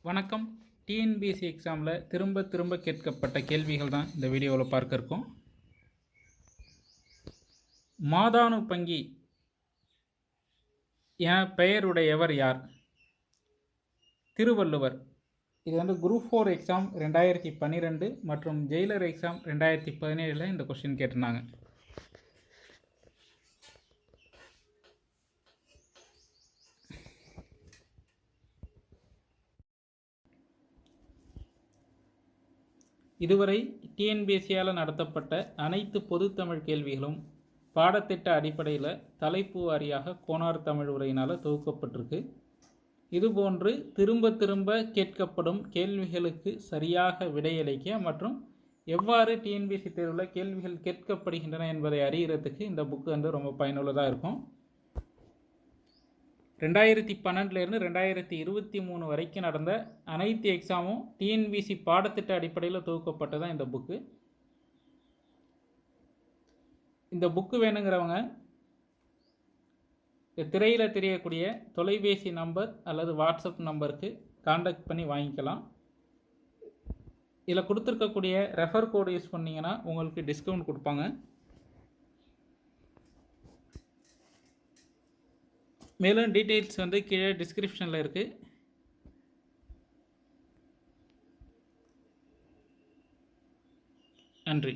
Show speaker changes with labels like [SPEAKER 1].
[SPEAKER 1] வணக்கம். டிஎன்பிஎஸ்சி எக்ஸாமில் திரும்ப கேட்கப்பட்ட கேள்விகள் தான் இந்த வீடியோவில் பார்க்க இருக்கோம். மாதானு பங்கி என பெயருடையவர் யார்? திருவள்ளுவர். இது குரூப் 4 எக்ஸாம் 2012 மற்றும் ஜெயிலர் எக்ஸாம் 2017 இந்த கொஸ்டின் கேட்டிருந்தாங்க. இதுவரை டிஎன்பிஎஸ்சியால் நடத்தப்பட்ட அனைத்து பொதுத்தமிழ் கேள்விகளும் பாடத்திட்ட அடிப்படையில் தலைப்பு வாரியாக கோனார் தமிழ் உரையினால் தொகுக்கப்பட்டிருக்கு. இதுபோன்று திரும்ப கேட்கப்படும் கேள்விகளுக்கு சரியாக விடையளிக்க மற்றும் எவ்வாறு டிஎன்பிஎஸ்சி தேர்வில் கேள்விகள் கேட்கப்படுகின்றன என்பதை அறிகிறதுக்கு இந்த புக்கு ரொம்ப பயனுள்ளதாக இருக்கும். 2012 2023 வரைக்கும் நடந்த அனைத்து எக்ஸாமும் டிஎன்பிஎஸ்சி பாடத்திட்ட அடிப்படையில் தொகுக்கப்பட்டதான் இந்த புக்கு. இந்த புக்கு வேணுங்கிறவங்க திரையில் தெரியக்கூடிய தொலைபேசி நம்பர் அல்லது வாட்ஸ்அப் நம்பருக்கு கான்டாக்ட் பண்ணி வாங்கிக்கலாம். இதில் கொடுத்துருக்கக்கூடிய ரெஃபர் கோடு யூஸ் பண்ணிங்கன்னா உங்களுக்கு டிஸ்கவுண்ட் கொடுப்பாங்க. மேலும் டீட்டெயில்ஸ் கீழே டிஸ்கிரிப்ஷனில் இருக்குது. நன்றி.